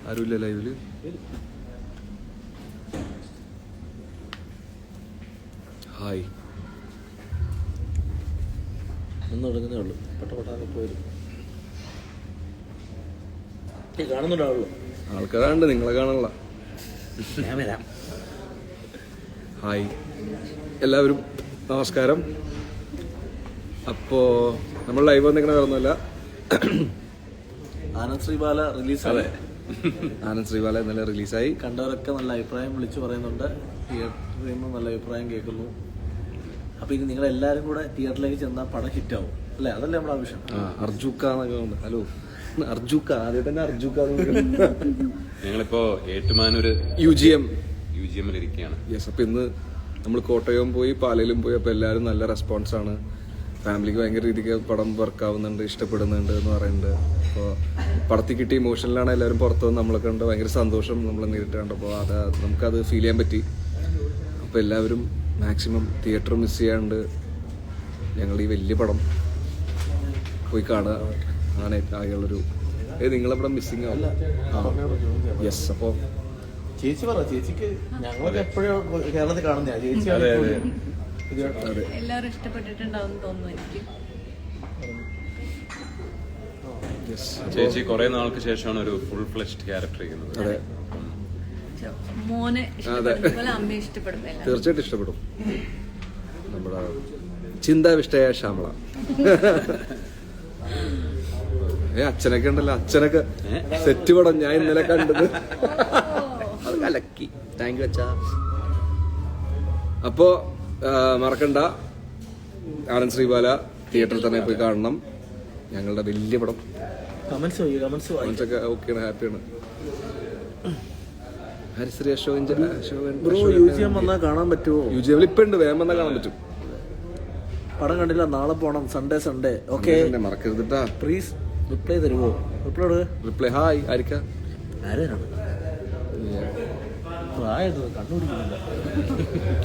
ആരുമില്ല ലൈവില്. ഹായ്. ഒന്നും എടുക്കുന്നേ ഉള്ളൂ. പെട്ടപ്പെട്ടാകെ പോരും. കാണുന്നുണ്ടാവുള്ളൂ. ആൾക്കാരുണ്ട്, നിങ്ങളെ കാണാനുള്ള. ഞാൻ വരാം. ഹായ് എല്ലാവരും, നമസ്കാരം. അപ്പോൾ നമ്മൾ ലൈവ് വന്നിങ്ങനെ വരുന്നില്ല. ആനന്ദ് ശ്രീബാല റിലീസായി. ആനന്ദ് ശ്രീബാല ഇന്നലെ റിലീസായി. കണ്ടവരൊക്കെ നല്ല അഭിപ്രായം വിളിച്ചു പറയുന്നുണ്ട്. തിയേറ്ററിൽ നിന്ന് നല്ല അഭിപ്രായം കേൾക്കുന്നു. അപ്പോൾ ഇനി നിങ്ങളെല്ലാവരും കൂടെ തിയേറ്ററിലേക്ക് ചെന്നാൽ പടം ഹിറ്റാവും അല്ലേ? അതല്ലേ നമ്മുടെ ആവശ്യം. അർജുക്ക എന്നൊക്കെ ഉണ്ട്. ഹലോ അർജുക്ക, ആദ്യം തന്നെ അർജുക്ക. ഞങ്ങളിപ്പോ ഏറ്റുമാനൂര് UGM ഇരിക്കുകയാണ്. യെസ്. അപ്പോൾ ഇന്ന് നമ്മൾ കോട്ടയം പോയി, പാലയിലും പോയി. അപ്പോൾ എല്ലാവരും നല്ല റെസ്പോൺസാണ്. ഫാമിലിക്ക് ഭയങ്കര രീതിക്ക് പടം വർക്കാവുന്നുണ്ട്, ഇഷ്ടപ്പെടുന്നുണ്ട് എന്ന് പറയുന്നുണ്ട്. അപ്പോൾ പടത്തിൽ കിട്ടിയ ഇമോഷനിലാണ് എല്ലാവരും പുറത്തു വന്ന് നമ്മളെ കണ്ട് ഭയങ്കര സന്തോഷം നമ്മൾ നേരിട്ട് കണ്ടപ്പോൾ നമുക്കത് ഫീൽ ചെയ്യാൻ പറ്റി. അപ്പോൾ എല്ലാവരും മാക്സിമം തിയേറ്റർ മിസ് ചെയ്യാണ്ട് ഞങ്ങൾ ഈ വലിയ പടം പോയി കാണുക. അങ്ങനെ ആകെയുള്ളൊരു നിങ്ങളെവിടെ മിസ്സിങ് ആവും. യെസ്. അപ്പോൾ ചേച്ചി പറ, ചേച്ചിക്ക് ഞങ്ങളൊക്കെ എപ്പോഴും കേരളത്തിൽ കാണുന്ന ചേച്ചി. എല്ലാവരും ഇഷ്ടപ്പെട്ടിട്ടുണ്ടാവും തോന്നുന്നു എനിക്ക്. ചേച്ചി കുറെ നാൾക്ക് ശേഷമാണ് ഒരു ഫുൾ ഫ്ലെഷ്ഡ് ക്യാരക്ടർ ചെയ്യുന്നത്. അതെ, മോനെ ഇഷ്ടപ്പെടുന്ന അമ്മയെ ഇഷ്ടപ്പെടും. തീർച്ചയായിട്ടും ഇഷ്ടപ്പെടും. നമ്മുടെ ചിന്താവിഷ്ടയായ ശ്യാമള. അച്ഛനൊക്കെ ഉണ്ടല്ലോ, അച്ഛനൊക്കെ സെറ്റ് പടം ഞാൻ ഇന്നലെ കണ്ടത്. അത് കലക്കി. താങ്ക് യു അച്ഛാ. അപ്പോ മറക്കണ്ട, ആനന്ദ് ശ്രീബാല തിയേറ്ററിൽ തന്നെ പോയി കാണണം. ഞങ്ങളുടെ വലിയ പടം. കമന്റ്സ് ഒക്കെ ഓക്കെയാണ്, ഹാപ്പിയാണ്. ഹരിശ്രീ അശോകൻ UGM വന്നാൽ കാണാൻ പറ്റുമോ? UGM ഇപ്പൊ ഉണ്ട്, വേഗം വന്നാൽ കാണാൻ പറ്റും. പടം കണ്ടില്ല, നാളെ പോണം. Sunday okay. മറക്കരുതിട്ടാ. പ്ലീസ് റിപ്ലൈ തരുമോ? റിപ്ലൈ. ഹായ് ആരിക്ക. ആരാണ് കണ്ടുപിടിക്കുന്നില്ല.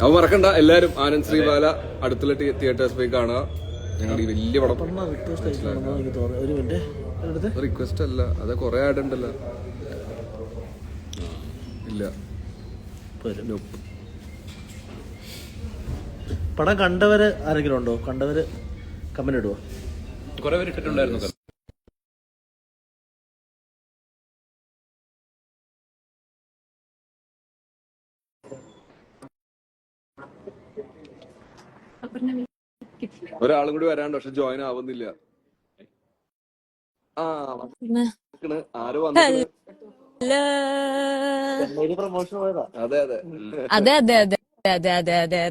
അവ മറക്കണ്ട, എല്ലാരും ആനന്ദ് ശ്രീബാല അടുത്തുള്ള തിയേറ്റേഴ്സ് പോയി കാണുക. ഞങ്ങളുടെ ഈ വലിയ പടം. റിക്വസ്റ്റ് അല്ല, അത് കൊറേ ആഡ് ഉണ്ടല്ലോ. ഇല്ല, പടം കണ്ടവര് ആരെങ്കിലും ഉണ്ടോ? കണ്ടവര് കമന്റ് ഇടുവോ? കുറെ പേര് ഇട്ടിട്ടുണ്ടായിരുന്നു. ഒരാളും കൂടി വരാണ്ട്, പക്ഷെ ജോയിൻ ആവുന്നില്ല. ആരോ വന്നു. പ്രൊമോഷൻ പോയതാ. അതെ.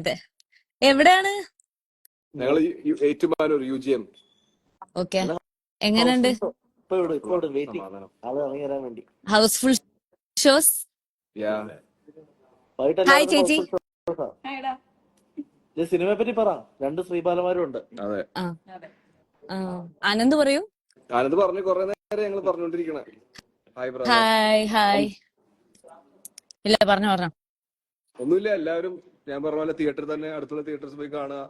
അതെ. എവിടെയാണ്? ഞങ്ങള് ഏറ്റുമാനൂർ UGM. ഓക്കെ, എങ്ങനെയുണ്ട്? Housefull shows. ഹായ് ചേച്ചി. സിനിമയെ പറ്റി പറ. 2 ശ്രീബാലമാരും ഉണ്ട്. അതെ. ആനന്ദ് പറയൂ. ആനന്ദ് പറഞ്ഞു, കൊറേ നേരം ഞങ്ങൾ പറഞ്ഞോണ്ടിരിക്കണേ. ഹായ്. ഇല്ല, പറഞ്ഞോ. ഒന്നുമില്ല, എല്ലാവരും ഞാൻ പറഞ്ഞ പോലെ തിയേറ്ററിൽ തന്നെ അടുത്തുള്ള തിയേറ്റേഴ്സ് പോയി കാണുക.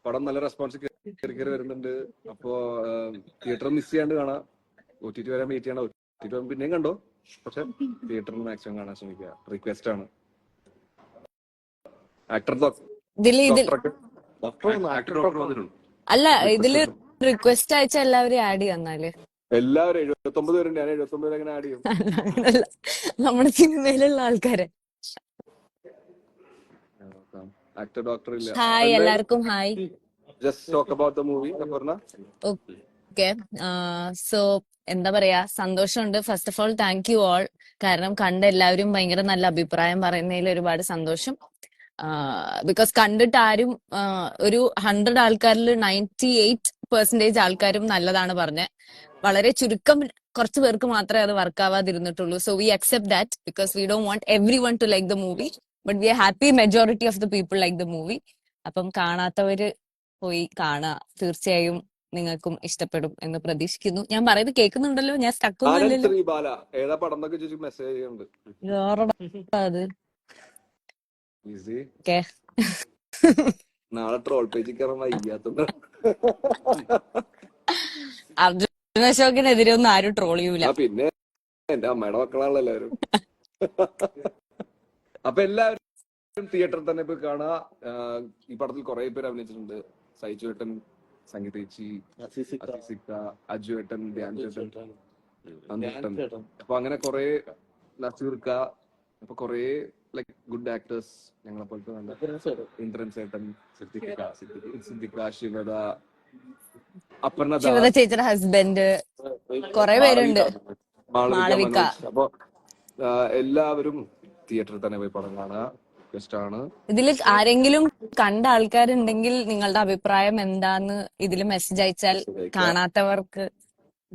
പടം നല്ല റെസ്പോൺസ് കയറി വരുന്നുണ്ട്. അപ്പോ തിയേറ്റർ മിസ് ചെയ്യാണ്ട് കാണാം. OTT വരാൻ വെയിറ്റ് ചെയ്യണം. OTT പിന്നെയും കണ്ടോ, പക്ഷെ തിയേറ്ററിൽ മാക്സിമം കാണാൻ ശ്രമിക്കുക. റിക്വസ്റ്റ് ആണ്. അല്ല, ഇതില് റിക്വസ്റ്റ് അയച്ച എല്ലാവരും ആഡ് ചെയ്യാന്നാല്. എല്ലാവരും 79 പേരുണ്ട്. ഞാൻ 79 എങ്ങനെ ആഡ് ചെയ്യും? നമ്മുടെ സിനിമയിലുള്ള ആൾക്കാരെ. ആക്ടർ ഡോക്ടർ ഇല്ല. ഹായ് എല്ലാവർക്കും. Hi. Just talk about the movie. Okay, so എന്താ പറയാ, സന്തോഷമുണ്ട്. First of all thank you all. കാരണം കണ്ട എല്ലാവരും ഭയങ്കര നല്ല അഭിപ്രായം പറയുന്നതിൽ ഒരുപാട് സന്തോഷം. ബിക്കോസ് കണ്ടിട്ട് ആരും ഒരു 100 ആൾക്കാരിൽ 98% ആൾക്കാരും നല്ലതാണ് പറഞ്ഞത്. വളരെ ചുരുക്കം കുറച്ച് പേർക്ക് മാത്രമേ അത് വർക്ക് ആവാതിരുന്നിട്ടുള്ളൂ. So we accept that because we don't want everyone to like the movie, but we are happy majority of the people like the movie. അപ്പം കാണാത്തവര് പോയി കാണുക. തീർച്ചയായും നിങ്ങൾക്കും ഇഷ്ടപ്പെടും എന്ന് പ്രതീക്ഷിക്കുന്നു. ഞാൻ പറയുന്നത് കേൾക്കുന്നുണ്ടല്ലോ? ഞാൻ സ്റ്റക്കൊന്നുമില്ലല്ലോ. അത് നാളെ ട്രോൾ പേജിൽ കയറാൻ വയ്യാത്തോണ്ട് അർജുന അശോകിനെതിരെ ഒന്നും ആരും ട്രോൾ ചെയ്യൂല. പിന്നെ എന്റെ അമ്മയുടെ മക്കളാണല്ലോ എല്ലാവരും. അപ്പൊ എല്ലാവരും തിയേറ്ററിൽ തന്നെ പോയി കാണുക. ഈ പടത്തിൽ കുറെ പേര് അഭിനയിച്ചിട്ടുണ്ട്. സൈജു ഏട്ടൻ, സംഗീത ചേച്ചി, അസിസിക്ക, അജു ഏട്ടൻ, ധ്യാൻ ചേട്ടൻ, അന്തേട്ടൻ. അപ്പൊ അങ്ങനെ കുറെ നസീർക്ക, അപ്പൊ കുറെ ലൈക് ഗുഡ് ആക്ടേഴ്സ് ഞങ്ങളെ പോലത്തെ നല്ല ഇന്ദ്രൻ ചേട്ടൻ, സിദ്ദിഖ, ശിവദ, അപർണ ശിവദ ചേച്ചിയുടെ ഹസ്ബൻഡ്, കുറെ പേരുണ്ട്. മാളവിക. അപ്പൊ എല്ലാവരും തിയേറ്ററിൽ തന്നെ പോയി പടം കാണുക. ബെസ്റ്റാണ്. ഇതിൽ ആരെങ്കിലും കണ്ട ആൾക്കാരുണ്ടെങ്കിൽ നിങ്ങളുടെ അഭിപ്രായം എന്താന്ന് ഇതിൽ മെസ്സേജ് അയച്ചാൽ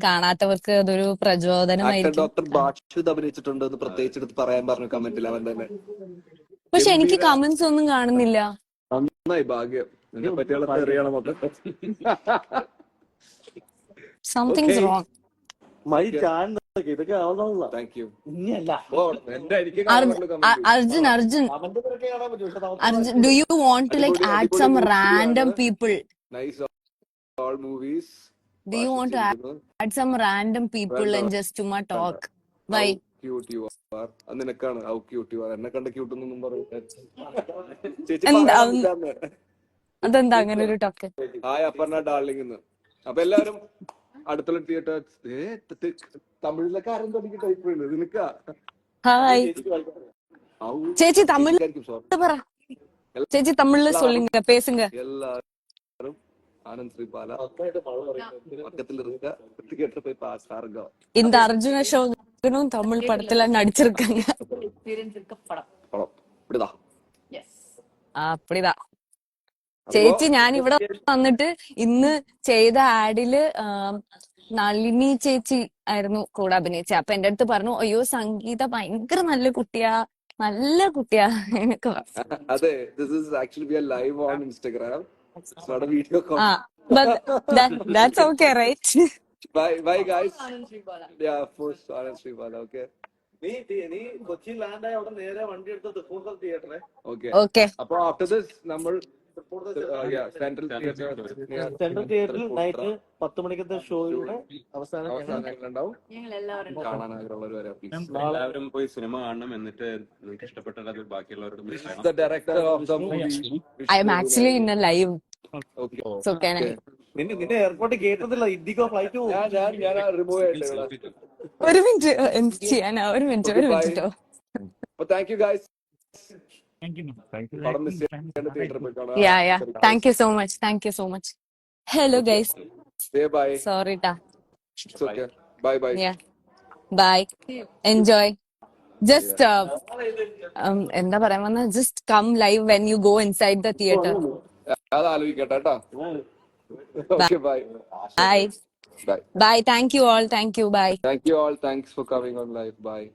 കാണാത്തവർക്ക് അതൊരു പ്രചോദനമായിരിക്കും. ഡോക്ടർ ബാഷുദ് അഭിനയിച്ചിട്ടുണ്ട് എന്ന് പ്രത്യേകിച്ച് എടുത്ത് പറയാൻ പറഞ്ഞു കമന്റിൽ അവൻ തന്നെ. പക്ഷെ എനിക്ക് കമന്റ്സ് ഒന്നും കാണുന്നില്ല. നന്നായി, ഭാഗ്യം. നിന്നെ പറ്റിയുള്ള അറിയണം മൊത്തം. Something's wrong. ഇതൊക്കെ ആവുന്നതല്ല. Thank you. ഇനിയല്ല Arjun, do you want to like add some random people? Nice all movies. Do you want to add some random people and just chumma talk? Why? Cute you are. അത് നിനക്കാണ് how cute you are. എന്നെ കണ്ട cute ഒന്നും പറയും. അതെന്താ അങ്ങനെ ഒരു talk? Hi Aparna darling. അപ്പൊ എല്ലാവരും അടുത്തുള്ള തിയേറ്റർ തമിഴിലൊക്കെ ആരും തുടങ്ങി ടൈപ്പ് ചെയ്യുന്നത് നിനക്കാ. ഹായ് ചേച്ചി തമിഴ് പറ. ചേച്ചി തമിഴില് சொல்லுங்க பேசுங்க. எல்லாரும் ஆனந்த் ஸ்ரீபால பக்கத்துல இருக்க தியேட்டர் போய் பாருங்க. இந்த அர்ஜுன அசோகனும் தமிழ் படத்துல நடிச்சிருக்காங்க. படம் இப்படிதான். அப்படிதான். ചേച്ചി ഞാൻ ഇവിടെ വന്നിട്ട് ഇന്ന് ചെയ്ത ആഡില് നളിനി ചേച്ചി ആയിരുന്നു കൂടെ അഭിനയിച്ചത്. അപ്പൊ എന്റെ അടുത്ത് പറഞ്ഞു, അയ്യോ സംഗീത ഭയങ്കര നല്ല കുട്ടിയാ എന്നൊക്കെ പറഞ്ഞു. അതെ, this is actually we are live on Instagram. It's not a video call. That's okay, right? Bye guys. Yeah, of course, Anand Sribala. Okay. നീ കൊച്ചി ലാൻഡ് ആയ അവിടെ നേരെ വണ്ടി എടുത്ത് തൃപ്പൂണിത്തുറ തിയേറ്ററെ. Okay. അപ്പൊ ആഫ്റ്റർ ദിസ് നമ്മൾ സെൻട്രൽ തിയേറ്ററിൽ നൈറ്റ് 10 മണിക്കത്തെ ഷോയുടെ അവസാനം കാണാൻ ആഗ്രഹമുള്ളവർ വരാം. എല്ലാവരും പോയി സിനിമ കാണണം. എന്നിട്ട് നിങ്ങൾക്ക് ഇഷ്ടപ്പെട്ടാൽ അത് ബാക്കിയുള്ളവരോട് The director of the movie. I am actually in a live. Okay. So can I? നിന്നെ എയർപോർട്ട് കേട്ടതില്ല. ഇൻഡിഗോ ഫ്ലൈറ്റ് ഞാൻ റിമൂവ് ആയിട്ട്. ഒരു മിനിറ്റ് ചെയ്യാനാ. ഒരു മിനിറ്റ്. അപ്പൊ thank you guys. Yeah. Thank you so much. Hello guys. Say bye. Sorry ta. It's okay. Bye. Yeah. Bye. Enjoy. Just എന്താ പറയാൻ വന്ന, just come live when you go inside the theater. അത് ആലോചിക്കട്ടെ കേട്ടോ. Okay, bye. Bye. Thank you all. Bye. Thank you all. Thanks for coming on live. Bye.